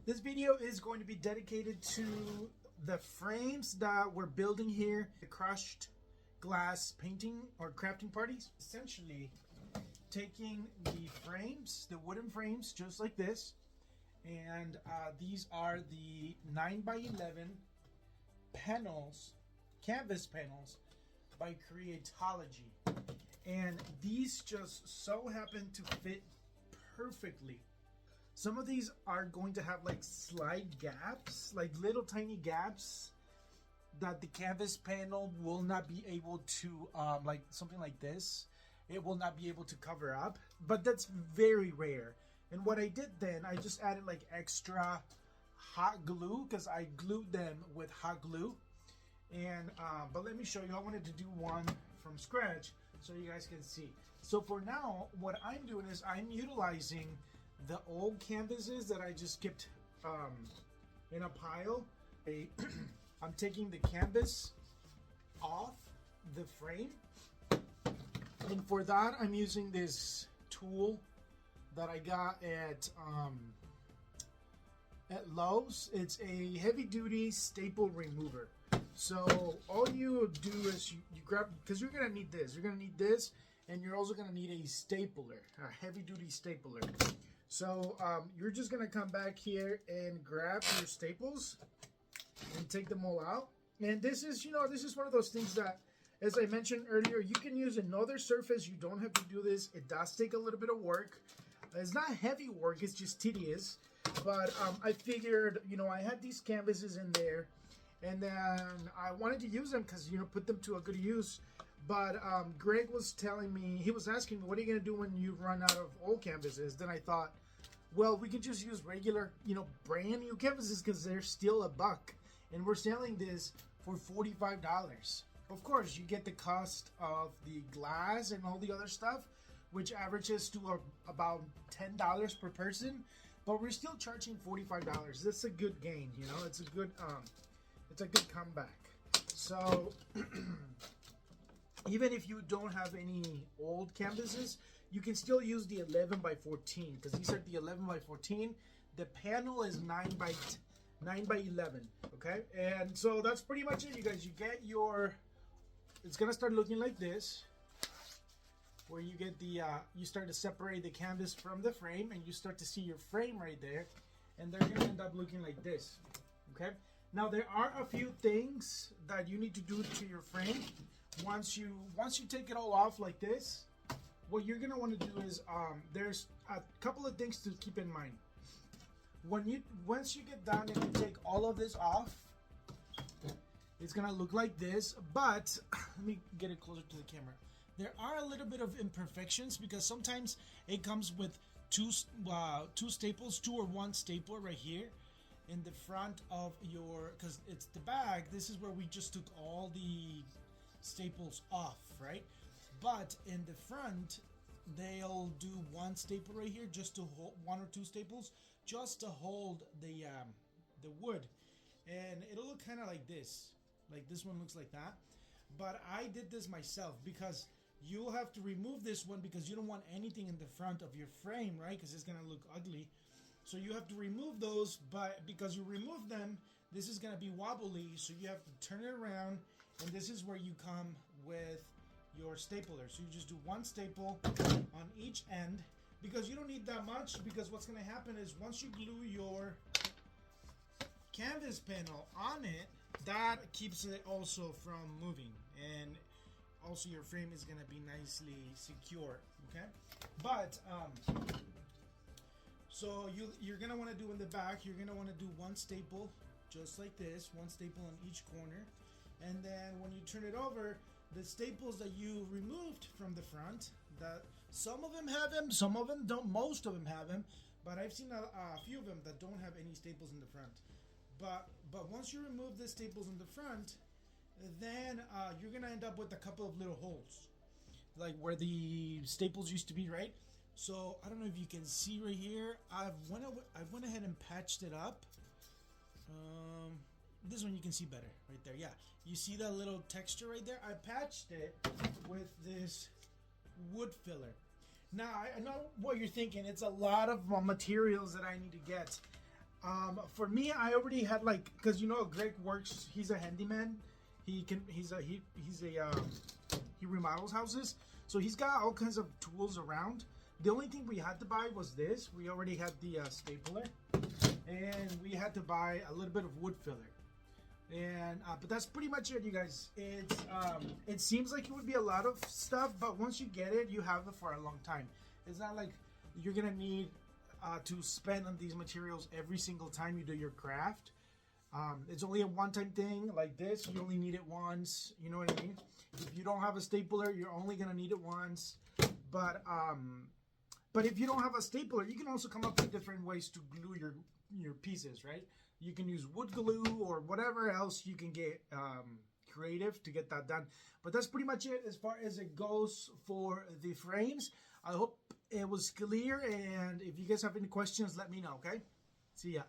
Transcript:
This video is going to be dedicated to the frames that we're building here, the crushed glass painting or crafting parties. Essentially taking the frames, the wooden frames just like this, and these are the 9x11 panels, canvas panels by Creatology, and these just so happen to fit perfectly. Some of these are going to have like slide gaps, like little tiny gaps that the canvas panel will not be able to, like something like this, it will not be able to cover up, but that's very rare. And what I did then, I just added like extra hot glue because I glued them with hot glue. And but let me show you, I wanted to do one from scratch so you guys can see. So for now, what I'm doing is I'm utilizing the old canvases that I just kept in a pile. I'm taking the canvas off the frame, and for that I'm using this tool that I got at Lowe's. It's a heavy-duty staple remover. So all you do is you grab, because you're gonna need this. You're gonna need this, and you're also gonna need a stapler, a heavy-duty stapler. So you're just gonna come back here and grab your staples and take them all out. And this is, this is one of those things that, as I mentioned earlier, you can use another surface. You don't have to do this. It does take a little bit of work. It's not heavy work. It's just tedious. But I figured, I had these canvases in there, and then I wanted to use them because, put them to a good use. But Greg was telling me, he was asking me, what are you going to do when you run out of old canvases? Then I thought, well, we can just use regular, brand new canvases because they're still $1. And we're selling this for $45. Of course, you get the cost of the glass and all the other stuff, which averages to about $10 per person. But we're still charging $45. That's a good gain, It's a good comeback. So even if you don't have any old canvases, you can still use the 11x14 because these are the 11x14. The panel is 9x11. Okay, and so that's pretty much it, you guys. You get your, it's gonna start looking like this, where you get the you start to separate the canvas from the frame, and you start to see your frame right there, and they're gonna end up looking like this. Okay, now there are a few things that you need to do to your frame. Once you take it all off like this, what you're gonna want to do is there's a couple of things to keep in mind. Once you get done and you take all of this off, it's gonna look like this. But let me get it closer to the camera. There are a little bit of imperfections because sometimes it comes with two staples, 2 or 1 stapler right here in the front of your, because it's the bag. This is where we just took all the staples off, right? But in the front, they'll do 1 staple right here just to hold, 1 or 2 staples just to hold the wood, and it'll look kind of like this. Like this one looks like that. But I did this myself because you'll have to remove this one because you don't want anything in the front of your frame, right? Because it's gonna look ugly. So you have to remove those, but because you remove them, this is gonna be wobbly, so you have to turn it around, and this is where you come with your stapler. So you just do 1 staple on each end, because you don't need that much, because what's gonna happen is once you glue your canvas panel on it, that keeps it also from moving, and also your frame is gonna be nicely secure. Okay, but so you're gonna want to do in the back, you're gonna want to do 1 staple just like this, 1 staple on each corner, and then when you turn it over, the staples that you removed from the front, that some of them have them, some of them don't, most of them have them, but I've seen a few of them that don't have any staples in the front. But once you remove the staples in the front, then you're gonna end up with a couple of little holes, like where the staples used to be, right? So I don't know if you can see right here. I went ahead and patched it up. This one you can see better right there. Yeah, you see that little texture right there? I patched it with this wood filler. Now I know what you're thinking. It's a lot of materials that I need to get. For me, I already had like, because you know Greg works. He's a handyman. He remodels houses, so he's got all kinds of tools around. The only thing we had to buy was this. We already had the stapler, and we had to buy a little bit of wood filler. And but that's pretty much it, you guys. It's it seems like it would be a lot of stuff, but once you get it, you have it for a long time. It's not like you're gonna need to spend on these materials every single time you do your craft. It's only a one-time thing like this. You only need it once. You know what I mean? If you don't have a stapler, you're only gonna need it once. But if you don't have a stapler, you can also come up with different ways to glue your pieces, right? You can use wood glue or whatever else you can get creative to get that done. But that's pretty much it as far as it goes for the frames. I hope it was clear, and if you guys have any questions, let me know, okay? See ya.